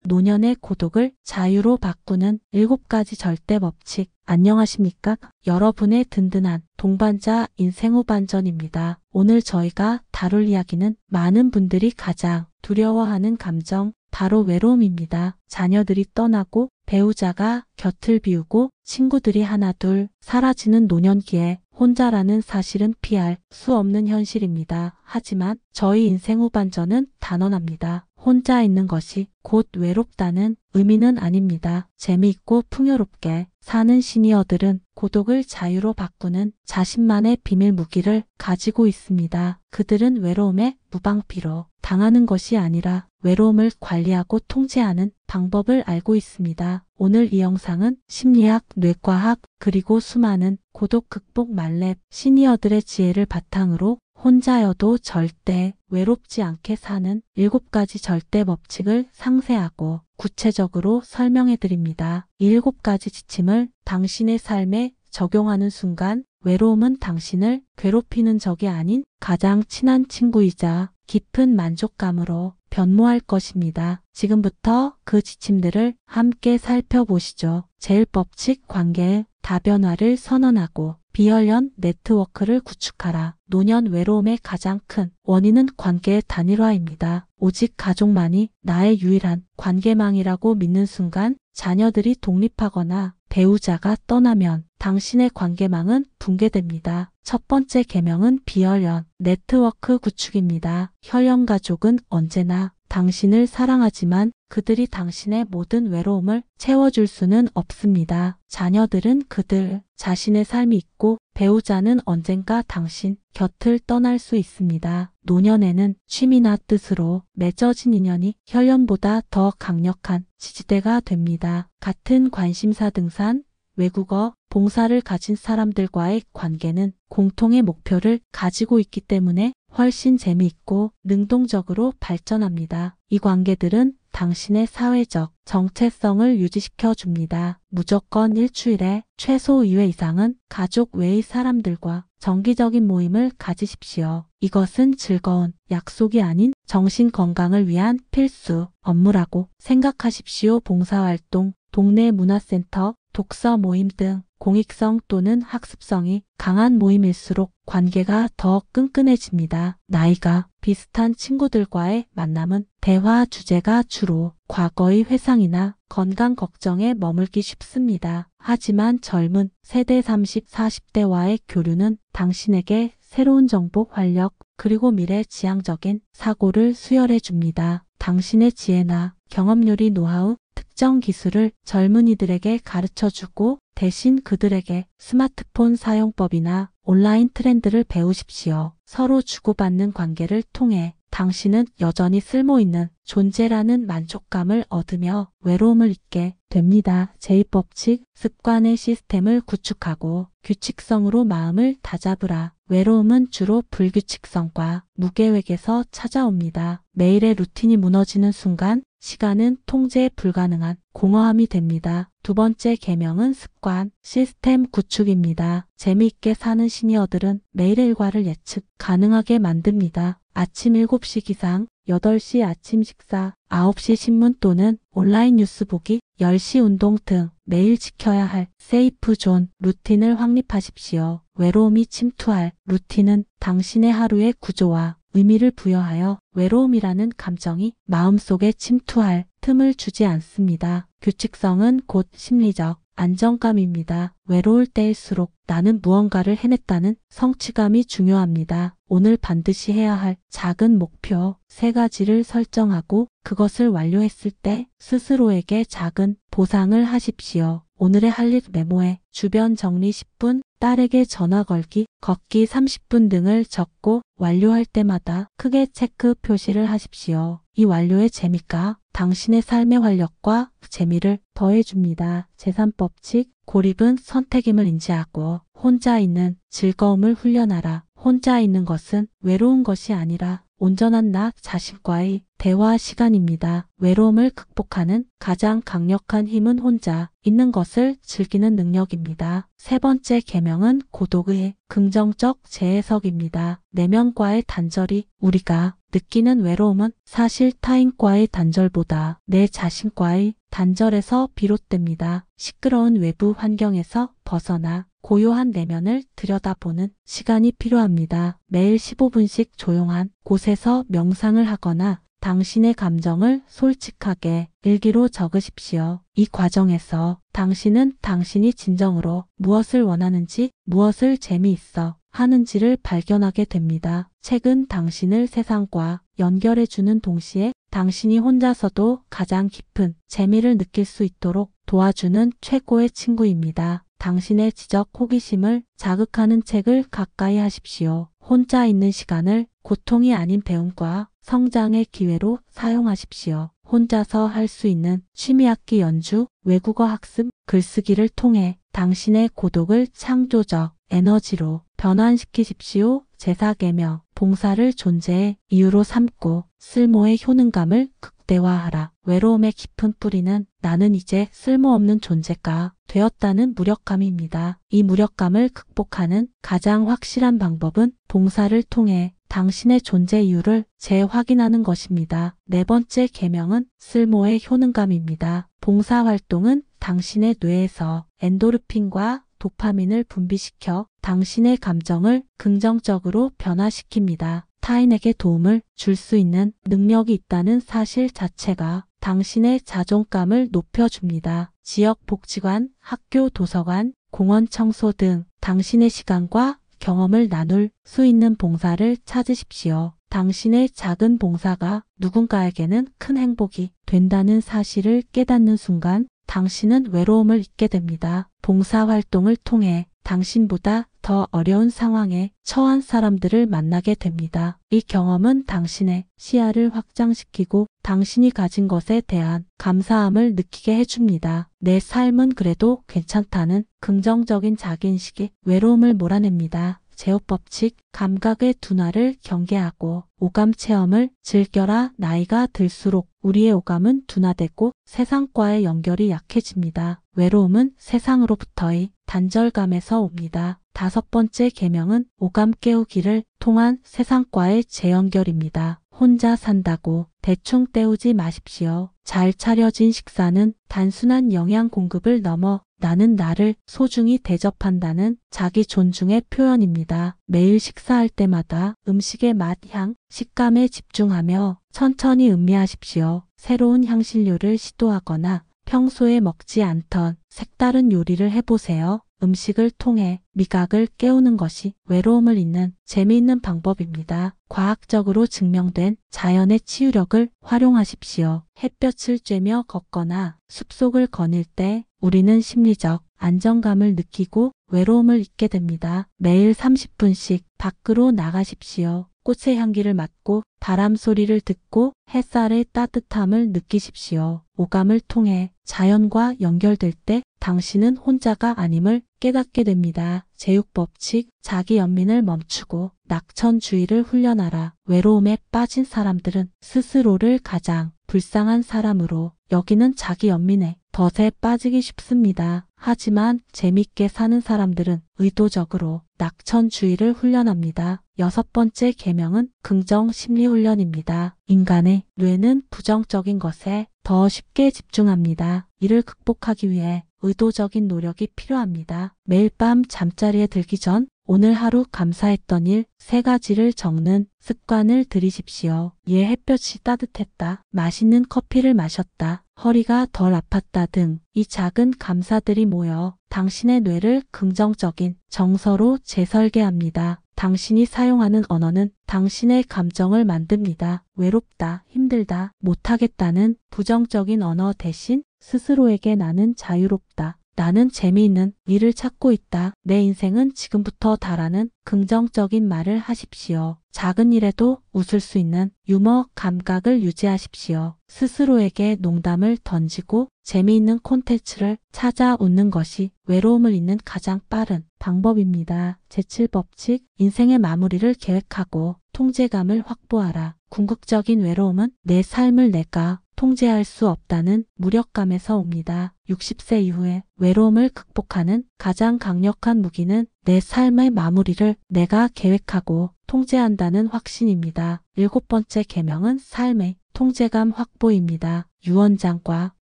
노년의 고독을 자유로 바꾸는 7가지 절대 법칙. 안녕하십니까? 여러분의 든든한 동반자 인생후반전입니다. 오늘 저희가 다룰 이야기는 많은 분들이 가장 두려워하는 감정, 바로 외로움입니다. 자녀들이 떠나고 배우자가 곁을 비우고 친구들이 하나둘 사라지는 노년기에 혼자라는 사실은 피할 수 없는 현실입니다. 하지만 저희 인생 후반전은 단언합니다. 혼자 있는 것이 곧 외롭다는 의미는 아닙니다. 재미있고 풍요롭게 사는 시니어들은 고독을 자유로 바꾸는 자신만의 비밀 무기를 가지고 있습니다. 그들은 외로움에 무방비로 당하는 것이 아니라 외로움을 관리하고 통제하는 방법을 알고 있습니다. 오늘 이 영상은 심리학, 뇌과학, 그리고 수많은 고독 극복 만렙 시니어들의 지혜를 바탕으로 혼자여도 절대 외롭지 않게 사는 7가지 절대 법칙을 상세하고 구체적으로 설명해 드립니다. 이 7가지 지침을 당신의 삶에 적용하는 순간 외로움은 당신을 괴롭히는 적이 아닌 가장 친한 친구이자 깊은 만족감으로 변모할 것입니다. 지금부터 그 지침들을 함께 살펴보시죠. 제1법칙, 관계의 다변화를 선언하고 비혈연 네트워크를 구축하라. 노년 외로움의 가장 큰 원인은 관계의 단일화입니다. 오직 가족만이 나의 유일한 관계망이라고 믿는 순간 자녀들이 독립하거나 배우자가 떠나면 당신의 관계망은 붕괴됩니다. 첫 번째 계명은 비혈연 네트워크 구축입니다. 혈연 가족은 언제나 당신을 사랑하지만 그들이 당신의 모든 외로움을 채워줄 수는 없습니다. 자녀들은 그들 자신의 삶이 있고 배우자는 언젠가 당신 곁을 떠날 수 있습니다. 노년에는 취미나 뜻으로 맺어진 인연이 혈연보다 더 강력한 지지대가 됩니다. 같은 관심사 등산, 외국어, 봉사를 가진 사람들과의 관계는 공통의 목표를 가지고 있기 때문에 훨씬 재미있고 능동적으로 발전합니다. 이 관계들은 당신의 사회적 정체성을 유지시켜 줍니다. 무조건 일주일에 최소 2회 이상은 가족 외의 사람들과 정기적인 모임을 가지십시오. 이것은 즐거운 약속이 아닌 정신 건강을 위한 필수 업무라고 생각하십시오. 봉사활동, 동네 문화센터, 독서 모임 등 공익성 또는 학습성이 강한 모임일수록 관계가 더 끈끈해집니다. 나이가 비슷한 친구들과의 만남은 대화 주제가 주로 과거의 회상이나 건강 걱정에 머물기 쉽습니다. 하지만 젊은 세대 30, 40대와의 교류는 당신에게 새로운 정보, 활력, 그리고 미래지향적인 사고를 수혈해 줍니다. 당신의 지혜나 경험, 요리, 노하우, 특정 기술을 젊은이들에게 가르쳐주고 대신 그들에게 스마트폰 사용법이나 온라인 트렌드를 배우십시오. 서로 주고받는 관계를 통해 당신은 여전히 쓸모있는 존재라는 만족감을 얻으며 외로움을 잊게 됩니다. 제2법칙, 습관의 시스템을 구축하고 규칙성으로 마음을 다잡으라. 외로움은 주로 불규칙성과 무계획에서 찾아옵니다. 매일의 루틴이 무너지는 순간 시간은 통제 불가능한 공허함이 됩니다. 두 번째 계명은 습관, 시스템 구축입니다. 재미있게 사는 시니어들은 매일의 일과를 예측 가능하게 만듭니다. 아침 7시 기상, 8시 아침 식사, 9시 신문 또는 온라인 뉴스 보기, 10시 운동 등 매일 지켜야 할 세이프 존 루틴을 확립하십시오. 외로움이 침투할 루틴은 당신의 하루의 구조와 의미를 부여하여 외로움이라는 감정이 마음속에 침투할 틈을 주지 않습니다. 규칙성은 곧 심리적 안정감입니다. 외로울 때일수록 나는 무언가를 해냈다는 성취감이 중요합니다. 오늘 반드시 해야 할 작은 목표 3가지를 설정하고 그것을 완료했을 때 스스로에게 작은 보상을 하십시오. 오늘의 할 일 메모에 주변 정리 10분, 딸에게 전화 걸기, 걷기 30분 등을 적고 완료할 때마다 크게 체크 표시를 하십시오. 이 완료의 재미가 당신의 삶의 활력과 재미를 더해줍니다. 제3법칙, 고립은 선택임을 인지하고 혼자 있는 즐거움을 훈련하라. 혼자 있는 것은 외로운 것이 아니라 온전한 나 자신과의 대화 시간입니다. 외로움을 극복하는 가장 강력한 힘은 혼자 있는 것을 즐기는 능력입니다. 세 번째 계명은 고독의 긍정적 재해석입니다. 내면과의 단절이 우리가 느끼는 외로움은 사실 타인과의 단절보다 내 자신과의 단절에서 비롯됩니다. 시끄러운 외부 환경에서 벗어나 고요한 내면을 들여다보는 시간이 필요합니다. 매일 15분씩 조용한 곳에서 명상을 하거나 당신의 감정을 솔직하게 일기로 적으십시오. 이 과정에서 당신은 당신이 진정으로 무엇을 원하는지, 무엇을 재미있어 하는지를 발견하게 됩니다. 책은 당신을 세상과 연결해주는 동시에 당신이 혼자서도 가장 깊은 재미를 느낄 수 있도록 도와주는 최고의 친구입니다. 당신의 지적 호기심을 자극하는 책을 가까이 하십시오. 혼자 있는 시간을 고통이 아닌 배움과 성장의 기회로 사용하십시오. 혼자서 할 수 있는 취미악기 연주, 외국어 학습, 글쓰기를 통해 당신의 고독을 창조적 에너지로 변환시키십시오. 제사계명, 봉사를 존재의 이유로 삼고 쓸모의 효능감을 극대화하라. 외로움의 깊은 뿌리는 나는 이제 쓸모없는 존재가 되었다는 무력감입니다. 이 무력감을 극복하는 가장 확실한 방법은 봉사를 통해 당신의 존재 이유를 재확인하는 것입니다. 네 번째 계명은 쓸모의 효능감입니다. 봉사활동은 당신의 뇌에서 엔도르핀과 도파민을 분비시켜 당신의 감정을 긍정적으로 변화시킵니다. 타인에게 도움을 줄 수 있는 능력이 있다는 사실 자체가 당신의 자존감을 높여줍니다. 지역 복지관, 학교 도서관, 공원 청소 등 당신의 시간과 경험을 나눌 수 있는 봉사를 찾으십시오. 당신의 작은 봉사가 누군가에게는 큰 행복이 된다는 사실을 깨닫는 순간 당신은 외로움을 잊게 됩니다. 봉사활동을 통해 당신보다 더 어려운 상황에 처한 사람들을 만나게 됩니다. 이 경험은 당신의 시야를 확장시키고 당신이 가진 것에 대한 감사함을 느끼게 해줍니다. 내 삶은 그래도 괜찮다는 긍정적인 자기인식이 외로움을 몰아냅니다. 제어법칙, 감각의 둔화를 경계하고 오감 체험을 즐겨라. 나이가 들수록 우리의 오감은 둔화되고 세상과의 연결이 약해집니다. 외로움은 세상으로부터의 단절감에서 옵니다. 다섯 번째 계명은 오감 깨우기를 통한 세상과의 재연결입니다. 혼자 산다고 대충 때우지 마십시오. 잘 차려진 식사는 단순한 영양 공급을 넘어 나는 나를 소중히 대접한다는 자기 존중의 표현입니다. 매일 식사할 때마다 음식의 맛, 향, 식감에 집중하며 천천히 음미하십시오. 새로운 향신료를 시도하거나 평소에 먹지 않던 색다른 요리를 해보세요. 음식을 통해 미각을 깨우는 것이 외로움을 잊는 재미있는 방법입니다. 과학적으로 증명된 자연의 치유력을 활용하십시오. 햇볕을 쬐며 걷거나 숲속을 거닐 때 우리는 심리적 안정감을 느끼고 외로움을 잊게 됩니다. 매일 30분씩 밖으로 나가십시오. 꽃의 향기를 맡고 바람 소리를 듣고 햇살의 따뜻함을 느끼십시오. 오감을 통해 자연과 연결될 때 당신은 혼자가 아님을 깨닫게 됩니다. 제육법칙, 자기 연민을 멈추고 낙천주의를 훈련하라. 외로움에 빠진 사람들은 스스로를 가장 불쌍한 사람으로 여기는 자기 연민에 덫에 빠지기 쉽습니다. 하지만 재밌게 사는 사람들은 의도적으로 낙천주의를 훈련합니다. 여섯 번째 계명은 긍정 심리 훈련입니다. 인간의 뇌는 부정적인 것에 더 쉽게 집중합니다. 이를 극복하기 위해 의도적인 노력이 필요합니다. 매일 밤 잠자리에 들기 전 오늘 하루 감사했던 일 3가지를 적는 습관을 들이십시오. 예, 햇볕이 따뜻했다. 맛있는 커피를 마셨다. 허리가 덜 아팠다 등 이 작은 감사들이 모여 당신의 뇌를 긍정적인 정서로 재설계합니다. 당신이 사용하는 언어는 당신의 감정을 만듭니다. 외롭다, 힘들다, 못하겠다는 부정적인 언어 대신 스스로에게 나는 자유롭다. 나는 재미있는 일을 찾고 있다. 내 인생은 지금부터 다라는 긍정적인 말을 하십시오. 작은 일에도 웃을 수 있는 유머 감각을 유지하십시오. 스스로에게 농담을 던지고 재미있는 콘텐츠를 찾아 웃는 것이 외로움을 잊는 가장 빠른 방법입니다. 제7법칙, 인생의 마무리를 계획하고 통제감을 확보하라. 궁극적인 외로움은 내 삶을 내가 통제할 수 없다는 무력감에서 옵니다. 60세 이후에 외로움을 극복하는 가장 강력한 무기는 내 삶의 마무리를 내가 계획하고 통제한다는 확신입니다. 7번째 계명은 삶의 통제감 확보입니다. 유언장과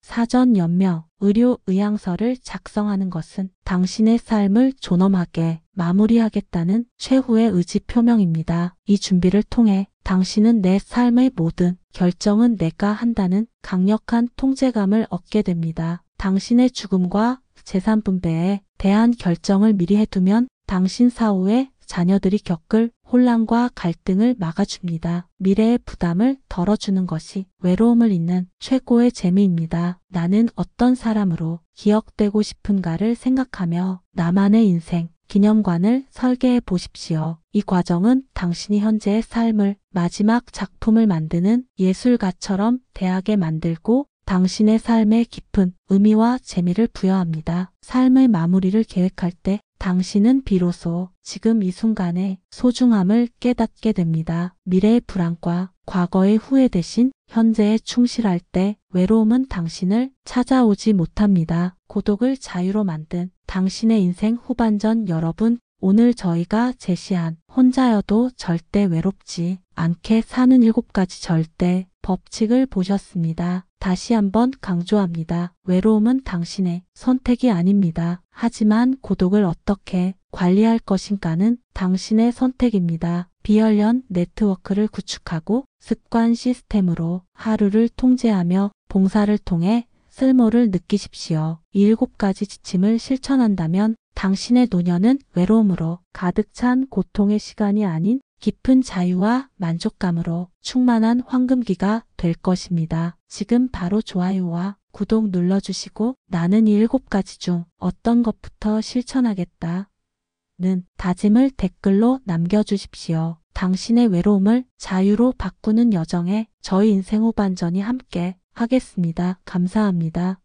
사전 연명, 의료 의향서를 작성하는 것은 당신의 삶을 존엄하게 마무리하겠다는 최후의 의지 표명입니다. 이 준비를 통해 당신은 내 삶의 모든 결정은 내가 한다는 강력한 통제감을 얻게 됩니다. 당신의 죽음과 재산 분배에 대한 결정을 미리 해두면 당신 사후에 자녀들이 겪을 혼란과 갈등을 막아줍니다. 미래의 부담을 덜어주는 것이 외로움을 잇는 최고의 재미입니다. 나는 어떤 사람으로 기억되고 싶은가를 생각하며 나만의 인생 기념관을 설계해 보십시오. 이 과정은 당신이 현재의 삶을 마지막 작품을 만드는 예술가처럼 대하게 만들고 당신의 삶에 깊은 의미와 재미를 부여합니다. 삶의 마무리를 계획할 때 당신은 비로소 지금 이 순간의 소중함을 깨닫게 됩니다. 미래의 불안과 과거의 후회 대신 현재에 충실할 때 외로움은 당신을 찾아오지 못합니다. 고독을 자유로 만든 당신의 인생 후반전 여러분, 오늘 저희가 제시한 혼자여도 절대 외롭지 않게 사는 7가지 절대 법칙을 보셨습니다. 다시 한번 강조합니다. 외로움은 당신의 선택이 아닙니다. 하지만 고독을 어떻게 관리할 것인가는 당신의 선택입니다. 비혈연 네트워크를 구축하고 습관 시스템으로 하루를 통제하며 봉사를 통해 쓸모를 느끼십시오. 이 7가지 지침을 실천한다면 당신의 노년은 외로움으로 가득 찬 고통의 시간이 아닌 깊은 자유와 만족감으로 충만한 황금기가 될 것입니다. 지금 바로 좋아요와 구독 눌러주시고 나는 이 7가지 중 어떤 것부터 실천하겠다는 다짐을 댓글로 남겨주십시오. 당신의 외로움을 자유로 바꾸는 여정에 저희 인생 후반전이 함께 하겠습니다. 감사합니다.